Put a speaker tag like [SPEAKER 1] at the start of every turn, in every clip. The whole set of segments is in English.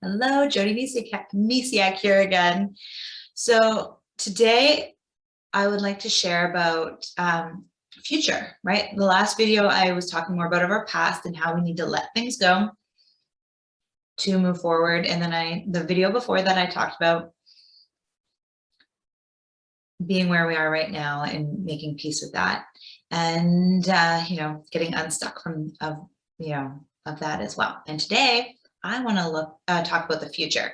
[SPEAKER 1] Hello, Jody Misiak here again. So today I would like to share about future, right? The last video I was talking more about our past and how we need to let things go to move forward. And then the video before that I talked about being where we are right now and making peace with that. And, getting unstuck of that as well. And today I want to talk about the future.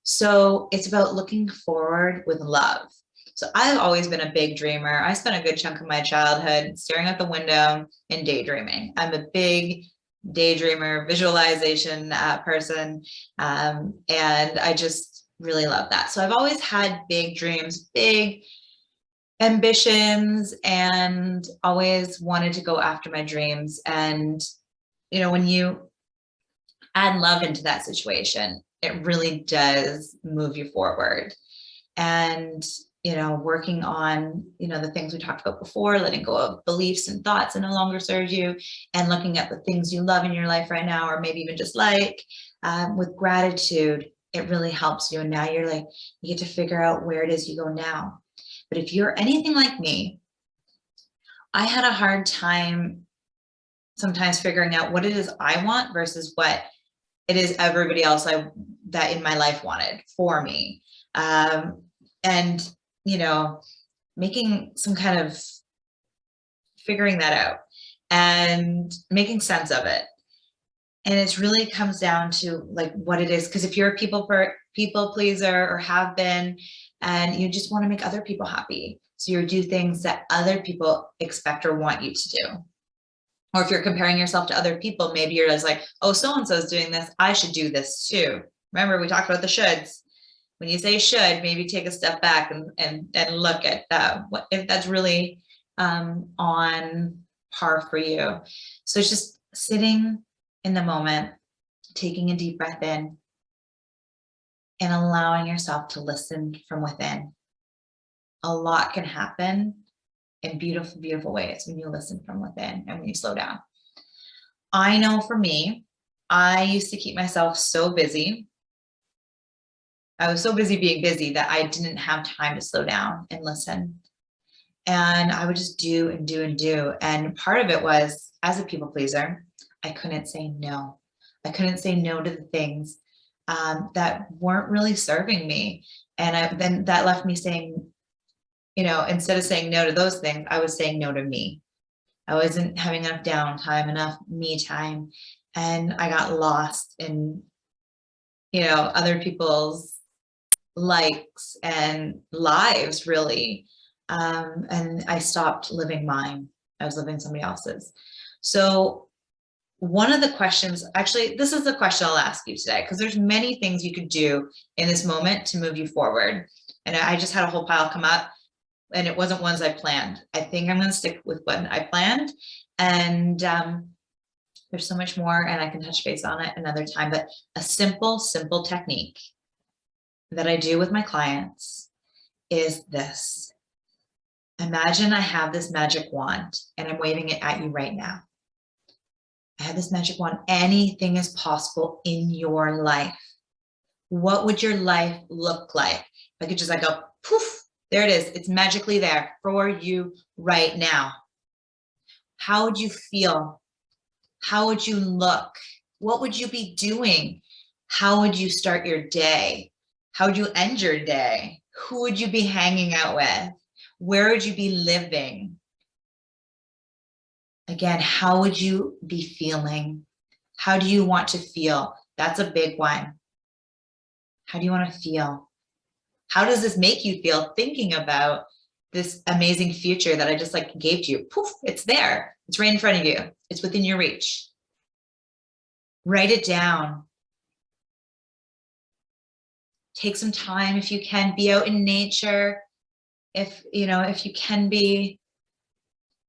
[SPEAKER 1] So it's about looking forward with love. So I've always been a big dreamer. I spent a good chunk of my childhood staring out the window and daydreaming. I'm a big daydreamer, visualization person, and I just really love that. So I've always had big dreams, big ambitions, and always wanted to go after my dreams. And when you add love into that situation, it really does move you forward. And working on the things we talked about before, letting go of beliefs and thoughts that no longer serve you, and looking at the things you love in your life right now, or maybe even just with gratitude, it really helps you. And now you get to figure out where it is you go now. But if you're anything like me, I had a hard time sometimes figuring out what it is I want versus what it is everybody else that in my life wanted for me. And making some kind of figuring that out and making sense of it. And it really comes down to what it is. Because if you're a people pleaser or have been, and you just want to make other people happy, so you do things that other people expect or want you to do. Or if you're comparing yourself to other people, maybe you're just like, oh, so-and-so is doing this, I should do this too. Remember, we talked about the shoulds. When you say should, maybe take a step back and look at what if that's really on par for you. So it's just sitting in the moment, taking a deep breath in, and allowing yourself to listen from within. A lot can happen in beautiful, beautiful ways when you listen from within and when you slow down. I know for me, I used to keep myself so busy. I was so busy being busy that I didn't have time to slow down and listen. And I would just do and do and do. And part of it was, as a people pleaser, I couldn't say no. I couldn't say no to the things that weren't really serving me. And then that left me saying, instead of saying no to those things, I was saying no to me. I wasn't having enough downtime, enough me time. And I got lost in, other people's likes and lives, really. And I stopped living mine. I was living somebody else's. So one of the questions, actually, this is the question I'll ask you today, because there's many things you could do in this moment to move you forward. And I just had a whole pile come up, and it wasn't ones I planned. I think I'm going to stick with what I planned. And there's so much more, and I can touch base on it another time. But a simple technique that I do with my clients is this. Imagine I have this magic wand and I'm waving it at you right now. I have this magic wand. Anything is possible in your life. What would your life look like? If I could just go, poof, there it is. It's magically there for you right now. How would you feel? How would you look? What would you be doing? How would you start your day? How would you end your day? Who would you be hanging out with? Where would you be living? Again, how would you be feeling? How do you want to feel? That's a big one. How do you want to feel? How does this make you feel thinking about this amazing future that I just gave to you? Poof, it's there. It's right in front of you. It's within your reach. Write it down. Take some time if you can. Be out in nature. If you can be,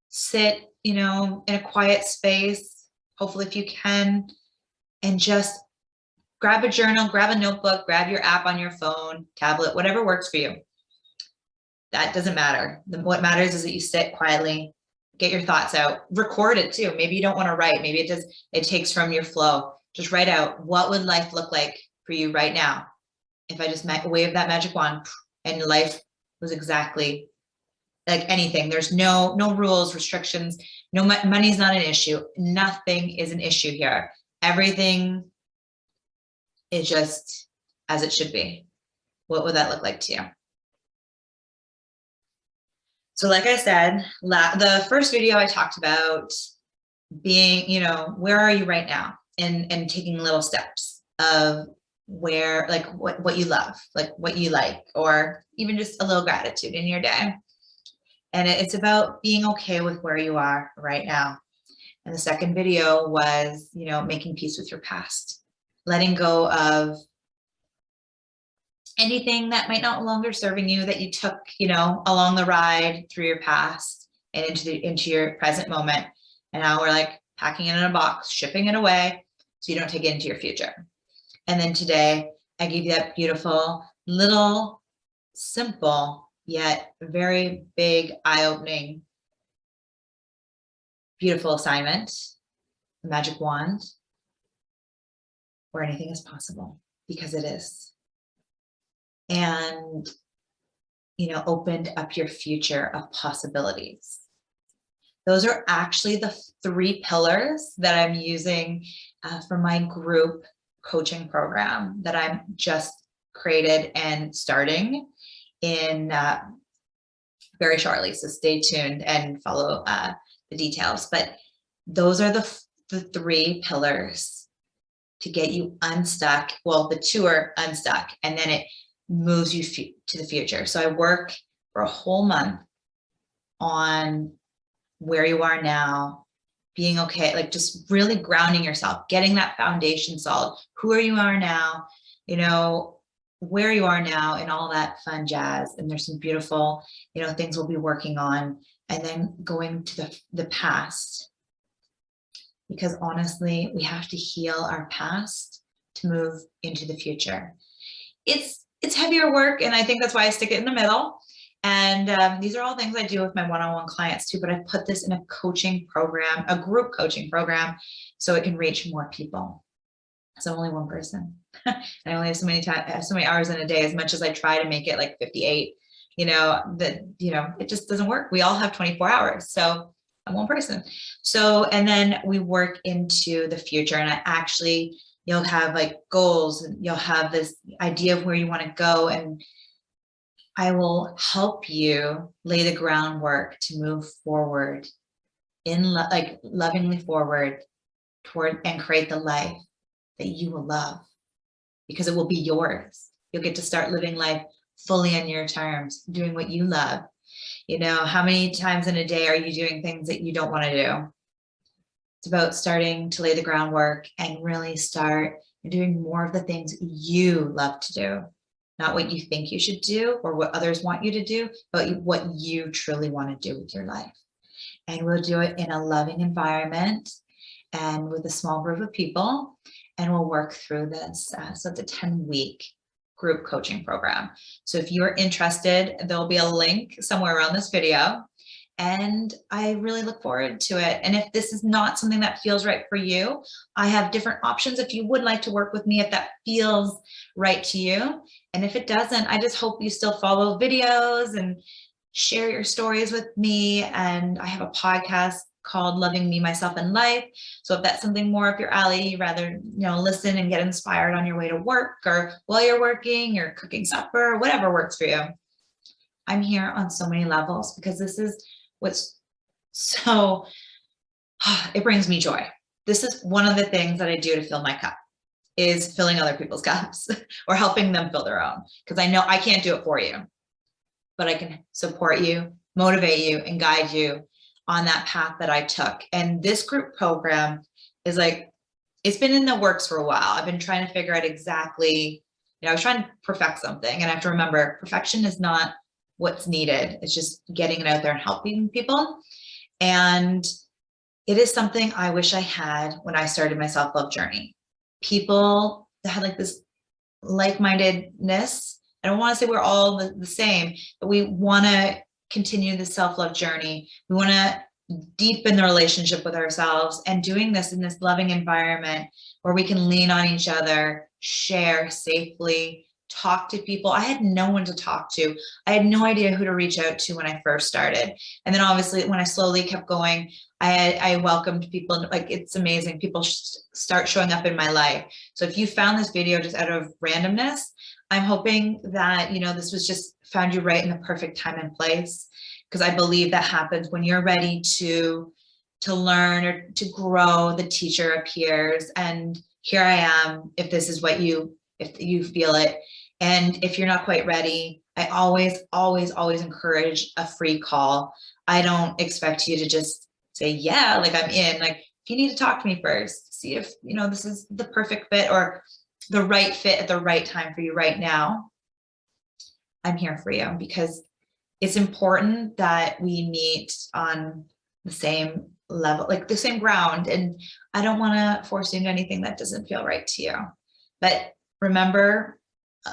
[SPEAKER 1] sit, in a quiet space, hopefully if you can, and just grab a journal, grab a notebook, grab your app on your phone, tablet, whatever works for you. That doesn't matter. What matters is that you sit quietly, get your thoughts out, record it too. Maybe you don't want to write. Maybe it takes from your flow. Just write out, what would life look like for you right now, if I just wave that magic wand and life was exactly like anything? There's no rules, restrictions, no money's not an issue. Nothing is an issue here. Everything is just as it should be. What would that look like to you? So like I said, the first video I talked about being, where are you right now? And taking little steps of where, like what you love, like what you like, or even just a little gratitude in your day. And it's about being okay with where you are right now. And the second video was, making peace with your past, letting go of anything that might not longer serving you, that you took, along the ride through your past and into your present moment. And now we're like packing it in a box, shipping it away so you don't take it into your future. And then today I gave you that beautiful little simple yet very big eye-opening beautiful assignment, magic wand, where anything is possible, because it is. And opened up your future of possibilities. Those are actually the 3 pillars that I'm using for my group coaching program that I'm just created and starting in very shortly. So stay tuned and follow the details. But those are the 3 pillars to get you unstuck. Well, the 2 are unstuck, and then it moves you to the future. So I work for a whole month on where you are now, being okay, like just really grounding yourself, getting that foundation solid. Who you are now, where you are now, and all that fun jazz. And there's some beautiful, things we'll be working on, and then going to the past, because honestly, we have to heal our past to move into the future. It's heavier work, and I think that's why I stick it in the middle. And these are all things I do with my one-on-one clients too, but I put this in a coaching program, a group coaching program, so it can reach more people. So I'm only one person. I only have so many hours in a day, as much as I try to make it like 58, it just doesn't work. We all have 24 hours. So I'm one person. So, and then we work into the future, and you'll have like goals, and you'll have this idea of where you want to go, and I will help you lay the groundwork to move forward lovingly forward toward, and create the life that you will love, because it will be yours. You'll get to start living life fully on your terms, doing what you love. How many times in a day are you doing things that you don't want to do? It's about starting to lay the groundwork and really start doing more of the things you love to do, not what you think you should do or what others want you to do, but what you truly want to do with your life. And we'll do it in a loving environment and with a small group of people, and we'll work through this. So it's a 10-week group coaching program. So if you're interested, there'll be a link somewhere around this video, and I really look forward to it. And if this is not something that feels right for you, I have different options if you would like to work with me, if that feels right to you. And if it doesn't, I just hope you still follow videos and share your stories with me. And I have a podcast called Loving Me, Myself, and Life. So if that's something more up your alley, rather, listen and get inspired on your way to work, or while you're working, or cooking supper, whatever works for you. I'm here on so many levels, because this is what's so, it brings me joy. This is one of the things that I do to fill my cup, is filling other people's cups or helping them fill their own. Because I know I can't do it for you, but I can support you, motivate you, and guide you on that path that I took. And this group program is it's been in the works for a while. I've been trying to figure out exactly, I was trying to perfect something, and I have to remember, perfection is not what's needed. It's just getting it out there and helping people. And it is something I wish I had when I started my self-love journey. People that had this like-mindedness. I don't want to say we're all the same, but we want to continue the self-love journey. We want to deepen the relationship with ourselves, and doing this in this loving environment where we can lean on each other, share safely, talk to people. I had no one to talk to. I had no idea who to reach out to when I first started. And then obviously when I slowly kept going, I welcomed people. Like, it's amazing. People start showing up in my life. So if you found this video just out of randomness, I'm hoping that, you know, this was just found you right in the perfect time and place, because I believe that happens when you're ready to learn or to grow. The teacher appears, and here I am. If this is if you feel it, and if you're not quite ready, I always encourage a free call. I don't expect you to just say, yeah, like I'm in. Like, if you need to talk to me first, see if, you know, this is the perfect fit or the right fit at the right time for you right now, I'm here for you, because it's important that we meet on the same level, like the same ground. And I don't want to force you into anything that doesn't feel right to you. But remember,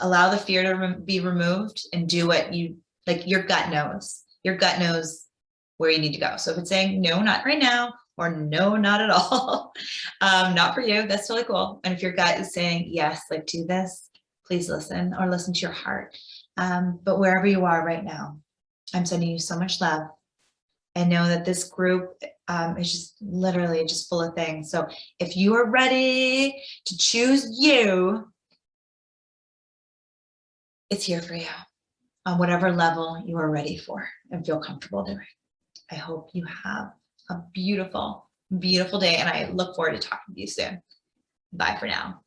[SPEAKER 1] allow the fear to be removed and do what you like. Your gut knows. Your gut knows where you need to go. So if it's saying no, not right now, or no, not at all, not for you, that's totally cool. And if your gut is saying yes, like do this, please listen, or listen to your heart. But wherever you are right now, I'm sending you so much love, and know that this group is just literally just full of things. So if you are ready to choose you, it's here for you on whatever level you are ready for and feel comfortable doing. I hope you have a beautiful, beautiful day, and I look forward to talking to you soon. Bye for now.